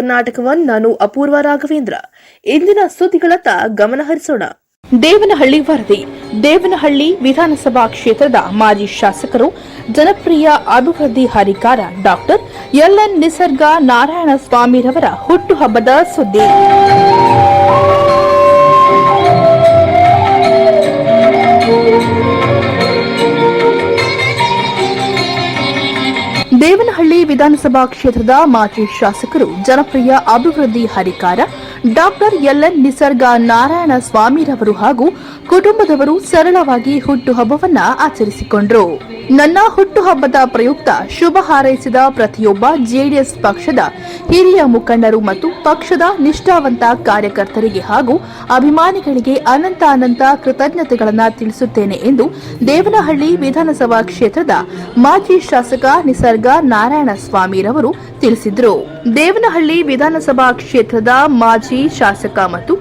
ಕರ್ನಾಟಕವನ್ ನಾನು ಅಪೂರ್ವ ರಾಘವೇಂದ್ರ. ಇಂದಿನ ಸುದ್ದಿಗಳತ್ತ ಗಮನ ಹರಿಸೋಣ. ದೇವನಹಳ್ಳಿ ವರದಿ. ದೇವನಹಳ್ಳಿ ವಿಧಾನಸಭಾ ಕ್ಷೇತ್ರದ ಮಾಜಿ ಶಾಸಕರು, ಜನಪ್ರಿಯ ಅಭಿವೃದ್ಧಿ ಹರಿಕಾರ ಡಾಕ್ಟರ್ ಎಲ್.ಎನ್. ನಿಸರ್ಗ ನಾರಾಯಣ ಸ್ವಾಮಿರವರ ಹುಟ್ಟುಹಬ್ಬದ ಸುದ್ದಿ. ದೇವನಹಳ್ಳಿ ವಿಧಾನಸಭಾ ಕ್ಷೇತ್ರದ ಮಾಜಿ ಶಾಸಕರು, ಜನಪ್ರಿಯ ಅಭಿವೃದ್ಧಿ ಹರಿಕಾರ ಡಾಕ್ಟರ್ ಎಲ್.ಎನ್. ನಿಸರ್ಗ ನಾರಾಯಣ ಸ್ವಾಮಿರವರು ಹಾಗೂ ಕುಟುಂಬದವರು ಸರಳವಾಗಿ ಹುಟ್ಟುಹಬ್ಬವನ್ನ ಆಚರಿಸಿಕೊಂಡರು. ನನ್ನ ಹುಟ್ಟುಹಬ್ಬದ ಪ್ರಯುಕ್ತ ಶುಭ ಹಾರೈಸಿದ ಪ್ರತಿಯೊಬ್ಬ ಜೆಡಿಎಸ್ ಪಕ್ಷದ ಹಿರಿಯ ಮುಖಂಡರು ಮತ್ತು ಪಕ್ಷದ ನಿಷ್ಠಾವಂತ ಕಾರ್ಯಕರ್ತರಿಗೆ ಹಾಗೂ ಅಭಿಮಾನಿಗಳಿಗೆ ಅನಂತ ಕೃತಜ್ಞತೆಗಳನ್ನು ತಿಳಿಸುತ್ತೇನೆ ಎಂದು ದೇವನಹಳ್ಳಿ ವಿಧಾನಸಭಾ ಕ್ಷೇತ್ರದ ಮಾಜಿ ಶಾಸಕ ನಿಸರ್ಗ ನಾರಾಯಣ ಸ್ವಾಮಿರವರು ತಿಳಿಸಿದರು. ದೇವನಹಳ್ಳಿ ವಿಧಾನಸಭಾ ಕ್ಷೇತ್ರದ ಮಾಜಿ ಶಾಸಕ ಮತ್ತು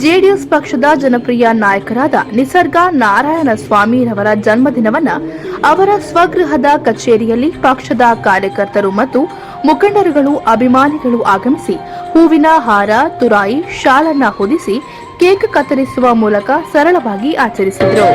ಜೆಡಿಎಸ್ ಪಕ್ಷದ ಜನಪ್ರಿಯ ನಾಯಕರಾದ ನಿಸರ್ಗ ನಾರಾಯಣ ಸ್ವಾಮಿರವರ ಜನ್ಮದಿನವನ್ನು ಅವರ ಸ್ವಗೃಹದ ಕಚೇರಿಯಲ್ಲಿ ಪಕ್ಷದ ಕಾರ್ಯಕರ್ತರು ಮತ್ತು ಮುಖಂಡರುಗಳು, ಅಭಿಮಾನಿಗಳು ಆಗಮಿಸಿ ಹೂವಿನ ಹಾರ, ತುರಾಯಿ, ಶಾಲನ್ನ ಹೊದಿಸಿ ಕೇಕ್ ಕತ್ತರಿಸುವ ಮೂಲಕ ಸರಳವಾಗಿ ಆಚರಿಸಿದರು.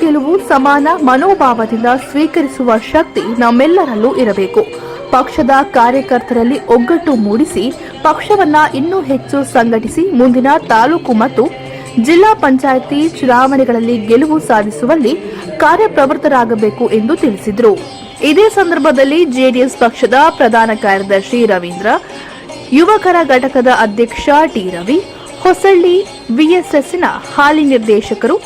ಗೆಲುವು ಸಮಾನ ಮನೋಭಾವದಿಂದ ಸ್ವೀಕರಿಸುವ ಶಕ್ತಿ ನಮ್ಮೆಲ್ಲರಲ್ಲೂ ಇರಬೇಕು. ಪಕ್ಷದ ಕಾರ್ಯಕರ್ತರಲ್ಲಿ ಒಗ್ಗಟ್ಟು ಮೂಡಿಸಿ ಪಕ್ಷವನ್ನ ಇನ್ನೂ ಹೆಚ್ಚು ಸಂಘಟಿಸಿ ಮುಂದಿನ ತಾಲೂಕು ಮತ್ತು ಜಿಲ್ಲಾ ಪಂಚಾಯಿತಿ ಚುನಾವಣೆಗಳಲ್ಲಿ ಗೆಲುವು ಸಾಧಿಸುವಲ್ಲಿ ಕಾರ್ಯಪ್ರವೃತ್ತರಾಗಬೇಕು ಎಂದು ತಿಳಿಸಿದರು. ಇದೇ ಸಂದರ್ಭದಲ್ಲಿ ಜೆಡಿಎಸ್ ಪಕ್ಷದ ಪ್ರಧಾನ ಕಾರ್ಯದರ್ಶಿ ರವೀಂದ್ರ, ಯುವಕರ ಘಟಕದ ಅಧ್ಯಕ್ಷ ಟಿ. ರವಿ, ಹೊಸಳ್ಳಿ ವಿಎಸ್ಎಸ್ನ ಹಾಲಿ ನಿರ್ದೇಶಕರು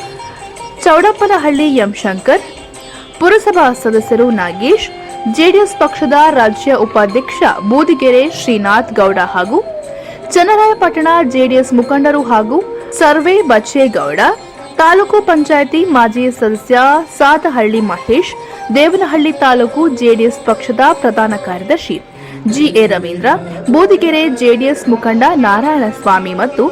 ಚೌಡಪ್ಪನಹಳ್ಳಿ ಎಂ. ಶಂಕರ್, ಪುರಸಭಾ ಸದಸ್ಯರು ನಾಗೇಶ್, ಜೆಡಿಎಸ್ ಪಕ್ಷದ ರಾಜ್ಯ ಉಪಾಧ್ಯಕ್ಷ ಬೂದಿಗೆರೆ ಶ್ರೀನಾಥ್ ಗೌಡ ಹಾಗೂ ಚನ್ನರಾಯಪಟ್ಟಣ ಜೆಡಿಎಸ್ ಮುಖಂಡರು ಹಾಗೂ ಸರ್ವೆ ಬಚ್ಚೇಗೌಡ, ತಾಲೂಕು ಪಂಚಾಯಿತಿ ಮಾಜಿ ಸದಸ್ಯ ಸಾತಹಳ್ಳಿ ಮಹೇಶ್, ದೇವನಹಳ್ಳಿ ತಾಲೂಕು ಜೆಡಿಎಸ್ ಪಕ್ಷದ ಪ್ರಧಾನ ಕಾರ್ಯದರ್ಶಿ ಜಿಎ ರವೀಂದ್ರ, ಬೂದಿಗೆರೆ ಜೆಡಿಎಸ್ ಮುಖಂಡ ನಾರಾಯಣಸ್ವಾಮಿ ಮತ್ತು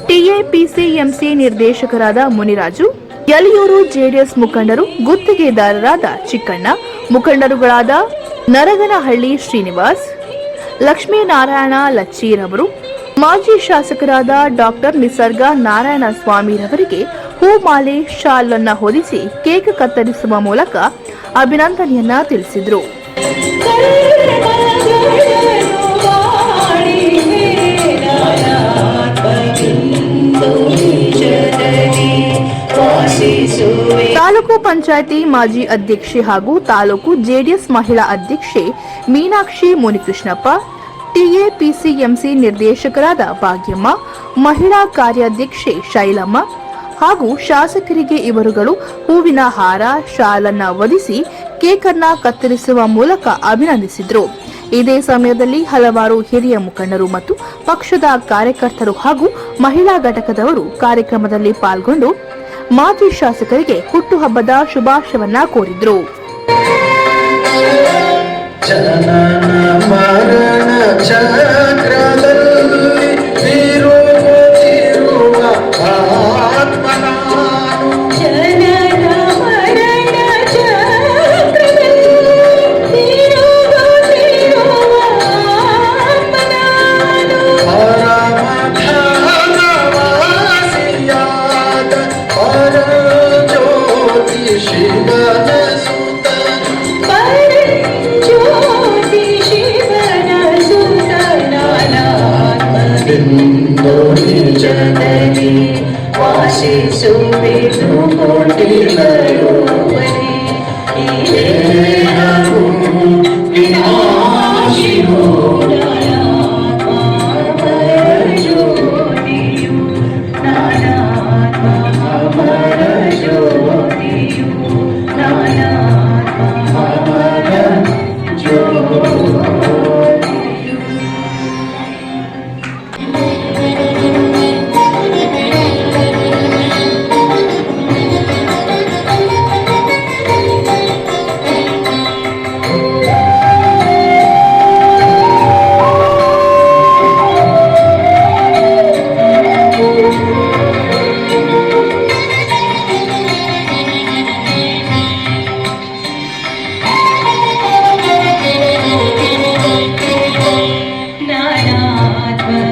ಟಿಎಪಿಸಿಎಂಸಿ ನಿರ್ದೇಶಕರಾದ ಮುನಿರಾಜು, ಯಲಿಯೂರು ಜೆಡಿಎಸ್ ಮುಖಂಡರು, ಗುತ್ತಿಗೆದಾರರಾದ ಚಿಕ್ಕಣ್ಣ, ಮುಖಂಡರುಗಳಾದ ನರಗನಹಳ್ಳಿ ಶ್ರೀನಿವಾಸ್, ಲಕ್ಷ್ಮೀನಾರಾಯಣ ಲಚ್ಚೀರವರು, ಮಾಜಿ ಶಾಸಕರಾದ ಡಾಕ್ಟರ್ ನಿಸರ್ಗ ನಾರಾಯಣ ಸ್ವಾಮಿರವರಿಗೆ ಹೂಮಾಲೆ, ಶಾಲನ್ನ ಹೊದಿಸಿ ಕೇಕ್ ಕತ್ತರಿಸುವ ಮೂಲಕ ಅಭಿನಂದನೆಯನ್ನ ತಿಳಿಸಿದರು. ತಾಲೂಕು ಪಂಚಾಯಿತಿ ಮಾಜಿ ಅಧ್ಯಕ್ಷೆ ಹಾಗೂ ತಾಲೂಕು ಜೆಡಿಎಸ್ ಮಹಿಳಾ ಅಧ್ಯಕ್ಷೆ ಮೀನಾಕ್ಷಿ ಮುನಿಕೃಷ್ಣಪ್ಪ, ಟಿಎಪಿಸಿಎಂಸಿ ನಿರ್ದೇಶಕರಾದ ಭಾಗ್ಯಮ್ಮ, ಮಹಿಳಾ ಕಾರ್ಯಾಧ್ಯಕ್ಷೆ ಶೈಲಮ್ಮ ಹಾಗೂ ಶಾಸಕರಿಗೆ ಇವರುಗಳು ಹೂವಿನ ಹಾರ, ಶಾಲನ್ನ ಒದಿಸಿ ಕೇಕ್ ಅನ್ನ ಕತ್ತರಿಸುವ ಮೂಲಕ ಅಭಿನಂದಿಸಿದರು. ಇದೇ ಸಮಯದಲ್ಲಿ ಹಲವಾರು ಹಿರಿಯ ಮುಖಂಡರು ಮತ್ತು ಪಕ್ಷದ ಕಾರ್ಯಕರ್ತರು ಹಾಗೂ ಮಹಿಳಾ ಘಟಕದವರು ಕಾರ್ಯಕ್ರಮದಲ್ಲಿ ಪಾಲ್ಗೊಂಡು ಮಾಜಿ ಶಾಸಕರಿಗೆ ಹುಟ್ಟುಹಬ್ಬದ ಶುಭಾಶಯವನ್ನ ಕೋರಿದ್ರು.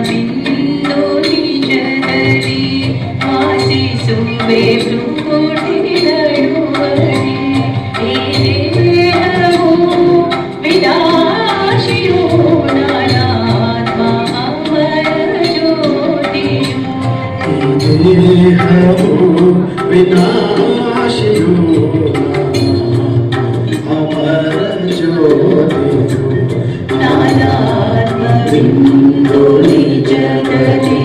ಬಿಂದು ನಿಜದಲ್ಲಿ ವಾಸಿಸುವೆ ಭ್ರೂಕುಟಿ ನಡುವಲ್ಲಿ. ಈ ದೇಹವು ವಿನಾಶಿಯೋ ನಾನಾತ್ಮ ಅಮರ ಜ್ಯೋತಿಯು. ದೇಹವು ವಿನಾಶಿಯೋ ಅಮರ ಜ್ಯೋತಿಯು. ನಾನಾತ್ಮ ಬಿಂದು ನಿಜದಲ್ಲಿ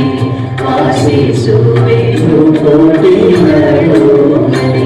ವಾಸಿಸುವೆ ಭ್ರೂಕುಟಿ ನಡುವಲ್ಲಿ.